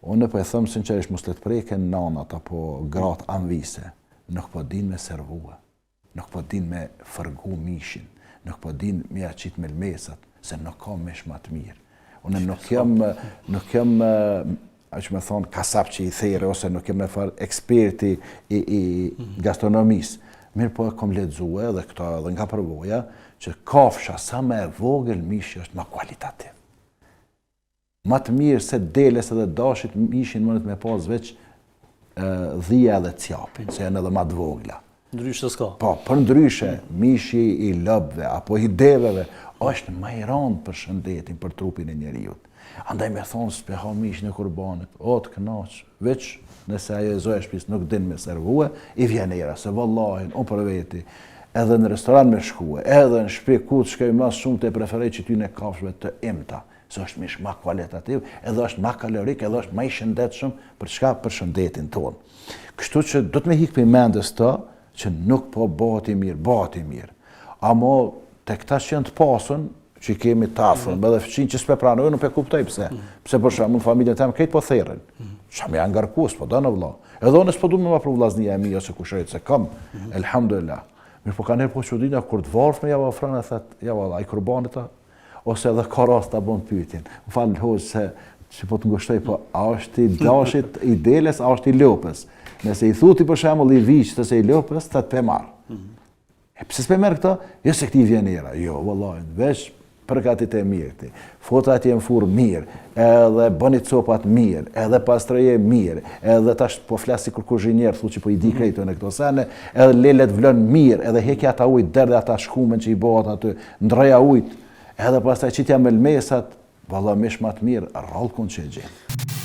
Unë po e them sinqerisht mos let preken nanat apo gratë anvise, nuk po din me servue, nuk po din me fërgu mishin, nuk po din me aqit me lmesat, se nuk ka mish më të mirë. Unë nuk jam a që me thonë kasap që i thejre, ose nuk jam me farë eksperti i gastronomisë. Mirë po e kom lexue edhe këta edhe nga përvoja, që kafsha sa me vogël mishi është ma kualitativ. Ma të mirë se deles edhe dashit mishin mënët me pas veç dhia edhe cjapin, se janë edhe ma të vogla. Ndryshe s'ka. Po, për ndryshe, mishi i lëbëve apo i deveve është ma i randë për shëndetin, për trupin e njeriut. Andaj me thonë s'pe ha mishin e kurbanit, o të knaq, veç nëse ajo e zoja shpis nuk din me servue, i vjenera, se vallahin, unë për veti, edhe në restoran me shkue, edhe në shpi ku të shkoj mas shumë të preferej që ty në kafshve të imta, se është mish ma kualitativ, edhe është ma kalorik, edhe është ma i shëndetshëm për çka për shëndetin tonë. Kështu që do të me hikë për mendes të, që nuk po bëhet i mirë. Amo të këta që janë të pasën, që i kemi të afërm, edhe fëqin që s'pe pranojnë, nuk pe kuptoj pse. Pse për shembull familjen tem këtë po therrën. Qa me janë ngarkus, po do në vlla. Edhe unë s'po du me ma për vllaznia e mi, ose kushrejt se kam, elhamdulillah. Mirë po ka njerë po qudinja, kur të varfme java ofrën e thët, java a i kurbanit, ose edhe ka rast të bon pyetjen. Më falë hoqë se që po të ngushtoj, po a është i dashit i deles, a është i lopës. Nëse i thuti për shembull i viqë të se i lopës, të pe marë. Pse s'pe merë këta? Jo se këti vjenera, jo, vallahi, veç përgatit e mirë ti. Fotat jenë furë mirë, edhe bëni copat mirë, edhe pastroje mirë, edhe tash po flasi kur kuzhinjer, thu që po i di krejto në këto sene, edhe lelet vlën mirë, edhe hekja ata ujtë, derdhe ata shkumen që i bëhat aty, ndroja ujtë, edhe pastaj qitja me lmesat, vallahi mish ma të mirë, rallë kun që e gjenë.